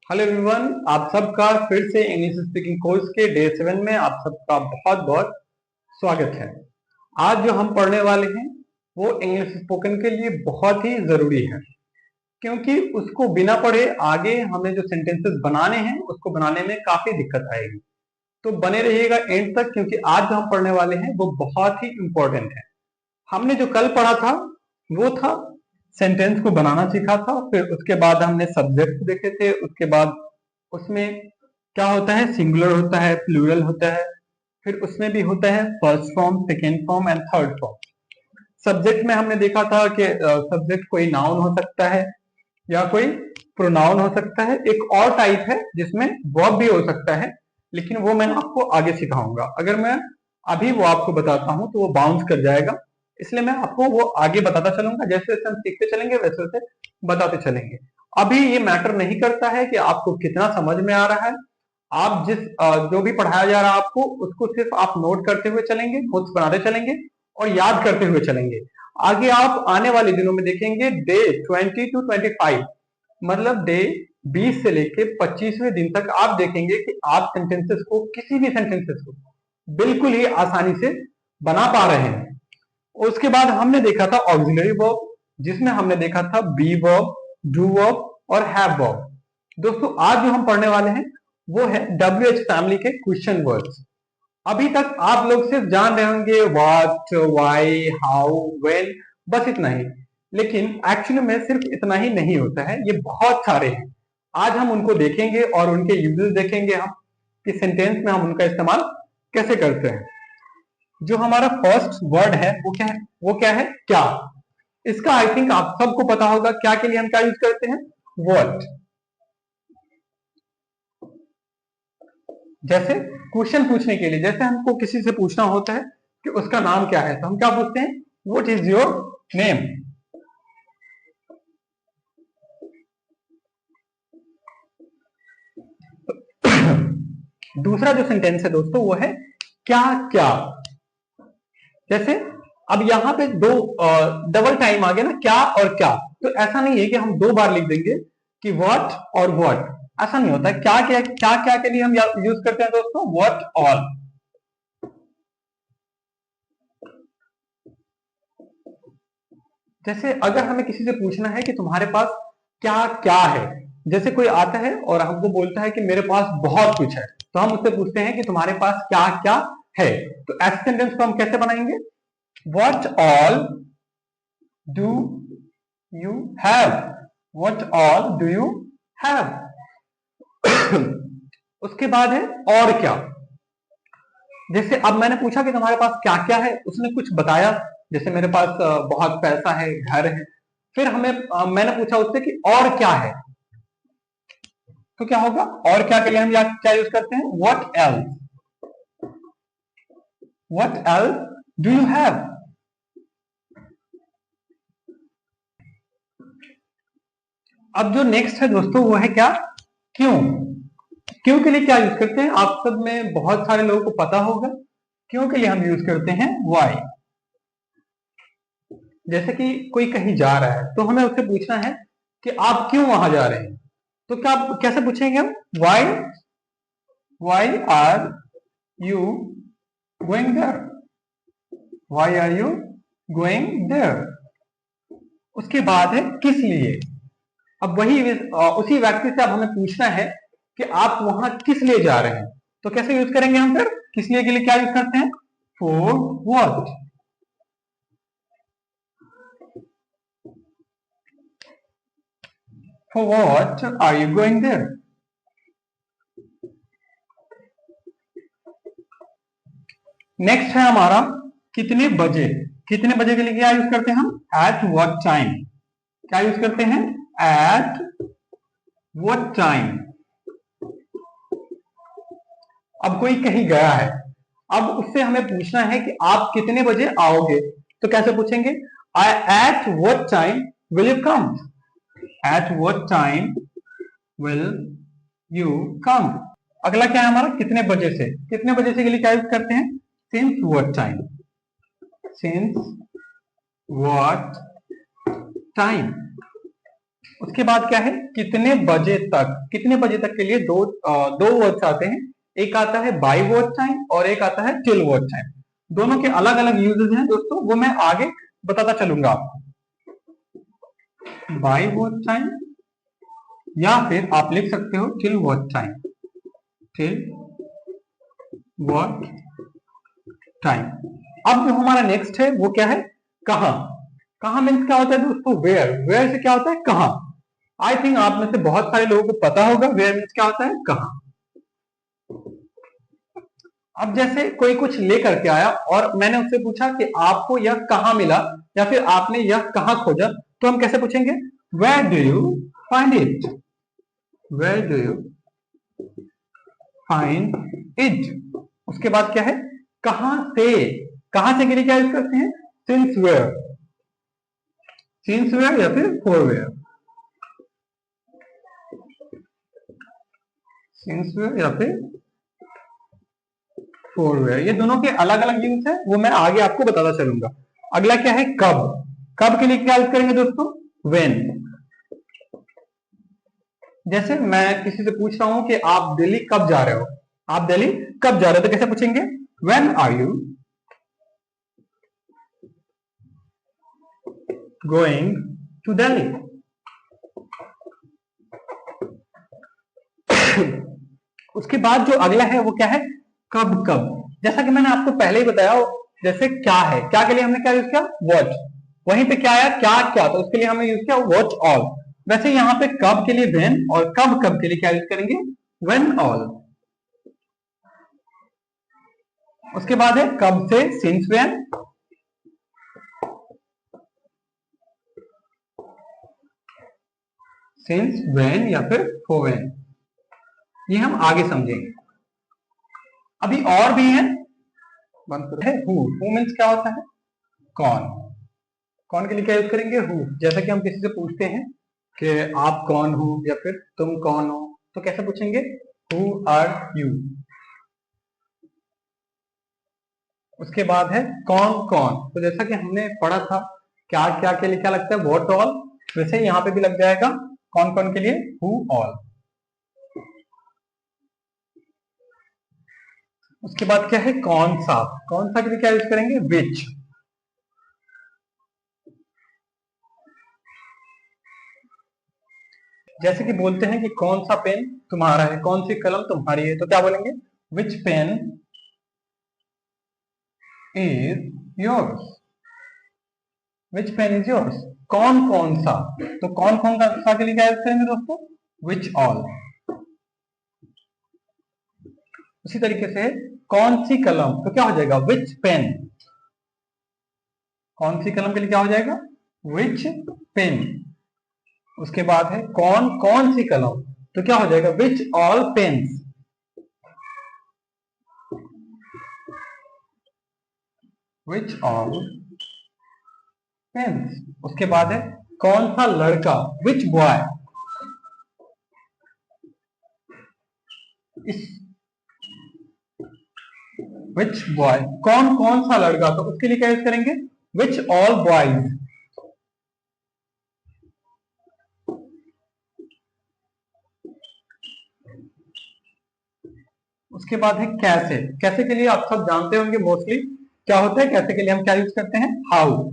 Hello everyone, आप सबका फिर से इंग्लिश स्पीकिंग कोर्स के डे 7 में आप सबका बहुत बहुत स्वागत है। आज जो हम पढ़ने वाले हैं वो इंग्लिश स्पोकन के लिए बहुत ही जरूरी है, क्योंकि उसको बिना पढ़े आगे हमें जो सेंटेंसेस बनाने हैं उसको बनाने में काफी दिक्कत आएगी। तो बने रहिएगा एंड तक, क्योंकि आज जो हम पढ़ने वाले हैं वो बहुत ही इंपॉर्टेंट है। हमने जो कल पढ़ा था वो था सेंटेंस को बनाना सीखा था, फिर उसके बाद हमने सब्जेक्ट देखे थे, उसके बाद उसमें क्या होता है, सिंगुलर होता है, प्लूरल होता है, फिर उसमें भी होता है first form, second form and third form. Subject में हमने देखा था कि सब्जेक्ट कोई नाउन हो सकता है या कोई प्रोनाउन हो सकता है। एक और टाइप है जिसमें वर्ब भी हो सकता है, लेकिन वो मैं आपको आगे सिखाऊंगा। अगर मैं अभी वो आपको बताता हूं तो वो बाउंस कर जाएगा, इसलिए मैं आपको वो आगे बताता चलूंगा। जैसे जैसे हम सीखते चलेंगे वैसे वैसे बताते चलेंगे। अभी ये मैटर नहीं करता है कि आपको कितना समझ में आ रहा है। आप जो भी पढ़ाया जा रहा है आपको, उसको सिर्फ आप नोट करते हुए चलेंगे, नोट्स बनाते चलेंगे और याद करते हुए चलेंगे। आगे आप आने वाले दिनों में देखेंगे डे 20 to 25, मतलब डे 20 से लेके 25वें दिन तक आप देखेंगे कि आप सेंटेंसेस को, किसी भी सेंटेंसेस को बिल्कुल ही आसानी से बना पा रहे हैं। उसके बाद हमने देखा था ऑक्सिलरी वर्ब, जिसमें हमने देखा था बी वर्ब, डू वर्ब और हैव वर्ब। दोस्तों आज जो हम पढ़ने वाले हैं वो है WH फैमिली के क्वेश्चन वर्ड्स। अभी तक आप लोग सिर्फ जान रहे होंगे व्हाट, व्हाई, हाउ, व्हेन, बस इतना ही। लेकिन एक्चुअली में सिर्फ इतना ही नहीं होता है, ये बहुत सारे हैं। आज हम उनको देखेंगे और उनके यूजेस देखेंगे हम कि सेंटेंस में हम उनका इस्तेमाल कैसे करते हैं। जो हमारा फर्स्ट वर्ड है वो क्या है? वो क्या है? क्या। इसका आई थिंक आप सबको पता होगा क्या के लिए हम क्या यूज करते हैं, व्हाट। जैसे क्वेश्चन पूछने के लिए, जैसे हमको किसी से पूछना होता है कि उसका नाम क्या है, तो हम क्या पूछते हैं, व्हाट इज योर नेम। दूसरा जो सेंटेंस है दोस्तों वो है क्या क्या। जैसे अब यहां पे दो डबल टाइम आ गया ना, क्या और क्या। तो ऐसा नहीं है कि हम दो बार लिख देंगे कि व्हाट और व्हाट, ऐसा नहीं होता। क्या क्या क्या क्या के लिए हम यूज करते हैं दोस्तों, व्हाट ऑल। जैसे अगर हमें किसी से पूछना है कि तुम्हारे पास क्या क्या है, जैसे कोई आता है और हमको बोलता है कि मेरे पास बहुत कुछ है, तो हम उससे पूछते हैं कि तुम्हारे पास क्या क्या है। तो ऐसे सेंटेंस को हम कैसे बनाएंगे, What all do you have? What all do you have? उसके बाद है और क्या। जैसे अब मैंने पूछा कि तुम्हारे पास क्या क्या है, उसने कुछ बताया, जैसे मेरे पास बहुत पैसा है, घर है। फिर मैंने पूछा उससे कि और क्या है, तो क्या होगा, और क्या के लिए हम क्या यूज करते हैं, What else? What else do you have? अब जो नेक्स्ट है दोस्तों वो है क्या, क्यों। क्यों के लिए क्या यूज करते हैं, आप सब में बहुत सारे लोगों को पता होगा। क्यों के लिए हम यूज करते हैं वाई। जैसे कि कोई कहीं जा रहा है तो हमें उससे पूछना है कि आप क्यों वहां जा रहे हैं, तो क्या कैसे पूछेंगे हम, why, why are you going there, why are you going there. उसके बाद है किस लिए। अब वही उसी व्यक्ति से अब हमें पूछना है कि आप वहां किस लिए जा रहे हैं, तो कैसे यूज करेंगे हम फिर, किस लिए के लिए क्या यूज करते हैं, for what. For what are you going there. Next है हमारा कितने बजे। कितने बजे के लिए क्या यूज करते हैं हम, एट व्हाट टाइम। क्या यूज करते हैं, एट व्हाट टाइम। अब कोई कहीं गया है, अब उससे हमें पूछना है कि आप कितने बजे आओगे, तो कैसे पूछेंगे, at what time will you come. At what time will you come. अगला क्या है हमारा, कितने बजे से। कितने बजे से के लिए क्या यूज करते हैं, since what time. Since what time. उसके बाद क्या है, कितने बजे तक, कितने बजे तक के लिए दो वर्ड्स आते हैं। एक आता है बाय वॉच टाइम और एक आता है टिल वॉच टाइम। दोनों के अलग अलग यूजेस हैं दोस्तों, वो मैं आगे बताता चलूंगा आपको। बाय वॉच टाइम या फिर आप लिख सकते हो till watch time, till watch time. अब जो हमारा नेक्स्ट है वो क्या है, कहां। कहां मीन्स क्या होता है दोस्तों, वेयर। वेयर से क्या होता है, कहां। आई थिंक आप में से बहुत सारे लोगों को पता होगा वेयर मीन्स क्या होता है, कहां। अब जैसे कोई कुछ लेकर के आया और मैंने उससे पूछा कि आपको यह कहां मिला या फिर आपने यह कहां खोजा, तो हम कैसे पूछेंगे, where do you find it, where do you find it. उसके बाद क्या है, कहां से। कहां से के लिए क्या यूज करते हैं, सिंस वेयर, सिंस वेयर या फिर फॉर वेयर, सिंस वेयर या फिर फॉर वेयर। ये दोनों के अलग अलग यूज है, वो मैं आगे आपको बताता चलूंगा। अगला क्या है, कब। कब के लिए क्या यूज करेंगे दोस्तों, व्हेन। जैसे मैं किसी से पूछ रहा हूं कि आप दिल्ली कब जा रहे हो, आप दिल्ली कब जा रहे हो, तो कैसे पूछेंगे, when are you going to Delhi. उसके बाद जो अगला है वो क्या है, कब कब। जैसा कि मैंने आपको पहले ही बताया, जैसे क्या है, क्या के लिए हमने क्या यूज किया, वॉच। वहीं पे क्या आया, क्या क्या, तो उसके लिए हमने यूज किया वॉच ऑल। वैसे यहाँ पे कब के लिए व्हेन और कब कब के लिए क्या यूज करेंगे, व्हेन ऑल। उसके बाद है कब से सिंस व्हेन, सिंस व्हेन या फिर फॉर व्हेन। ये हम आगे समझेंगे। अभी और भी है हु मीन्स क्या होता है, कौन। कौन के लिए क्या यूज करेंगे, हु। जैसा कि हम किसी से पूछते हैं कि आप कौन हो या फिर तुम कौन हो, तो कैसे पूछेंगे, हु आर यू। उसके बाद है कौन कौन, तो जैसा कि हमने पढ़ा था क्या क्या के लिए क्या लगता है, व्हाट ऑल, वैसे यहाँ पे भी लग जाएगा कौन कौन के लिए, हु ऑल। उसके बाद क्या है, कौन सा। कौन सा के लिए क्या यूज करेंगे, विच। जैसे कि बोलते हैं कि कौन सा पेन तुम्हारा है, कौन सी कलम तुम्हारी है, तो क्या बोलेंगे, which pen is yours, which pen is yours. कौन कौन सा, तो कौन कौन सा के लिए क्या यूज करेंगे दोस्तों, विच ऑल। उसी तरीके से कौन सी कलम, तो क्या हो जाएगा, विच पेन। कौन सी कलम के लिए क्या हो जाएगा, विच पेन। उसके बाद है कौन कौन सी कलम, तो क्या हो जाएगा, which all pens, which all pens. उसके बाद है कौन सा लड़का, विच बॉय। इस विच बॉय, कौन कौन सा लड़का, तो उसके लिए क्या यूज करेंगे, विच ऑल बॉयज। उसके बाद है कैसे। कैसे के लिए आप सब जानते होंगे मोस्टली क्या होता है, कैसे के लिए हम क्या यूज करते हैं, हाउ।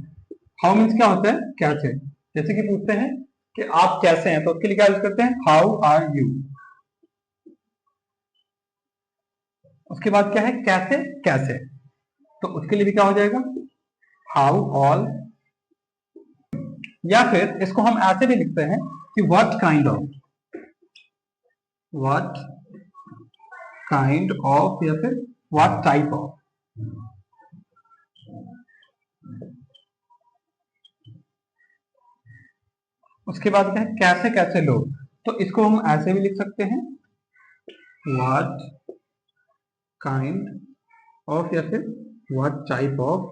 हाउ मीन्स क्या होता है, कैसे। जैसे कि पूछते हैं कि आप कैसे हैं, तो उसके लिए क्या यूज करते हैं, हाउ आर यू। उसके बाद क्या है, कैसे कैसे, तो उसके लिए भी क्या हो जाएगा, हाउ ऑल। या फिर इसको हम ऐसे भी लिखते हैं कि what kind of, what kind of या फिर व्हाट टाइप ऑफ। उसके बाद क्या है, कैसे कैसे लोग, तो इसको हम ऐसे भी लिख सकते हैं, व्हाट काइंड ऑफ या फिर व्हाट टाइप ऑफ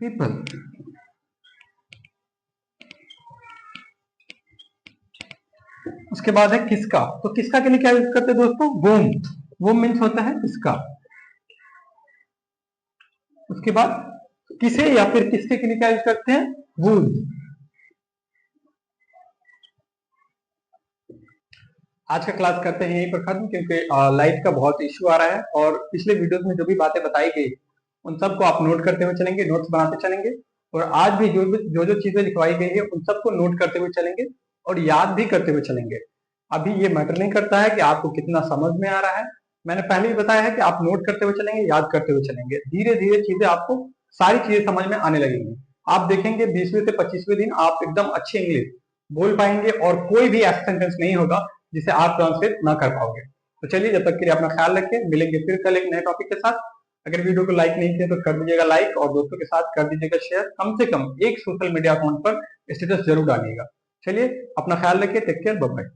पीपल। उसके बाद है किसका, तो किसका के लिए क्या यूज करते हैं दोस्तों, वूम। वूम मीन्स होता है किसका। उसके बाद किसे या फिर किसके के लिए क्या यूज करते हैं, वूज। आज का क्लास करते हैं यहीं पर खत्म, क्योंकि लाइट का बहुत इश्यू आ रहा है और पिछले वीडियोस में जो भी बातें बताई गई उन सबको आप नोट करते हुए चलेंगे, नोट्स बनाते चलेंगे और आज भी जो जो चीजें लिखवाई गई है उन सबको नोट करते हुए चलेंगे और याद भी करते हुए चलेंगे। अभी ये मैटर नहीं करता है कि आपको कितना समझ में आ रहा है, मैंने पहले ही बताया है कि आप नोट करते हुए चलेंगे, याद करते हुए चलेंगे, धीरे धीरे चीजें आपको सारी चीजें समझ में आने लगेंगी। आप देखेंगे 20वें से 25वें दिन आप एकदम अच्छी इंग्लिश बोल पाएंगे और कोई भी ऐसा सेंटेंस नहीं होगा जिसे आप ट्रांसलेट ना कर पाओगे। तो चलिए, जब तक के लिए अपना ख्याल रखें, मिलेंगे फिर कल एक नए टॉपिक के साथ। अगर वीडियो को लाइक नहीं किया तो कर दीजिएगा लाइक और दोस्तों के साथ कर दीजिएगा शेयर। कम से कम एक सोशल मीडिया अकाउंट पर स्टेटस जरूर डालिएगा। चलिए, अपना ख्याल रखिए, टेक केयर, बाय बाय।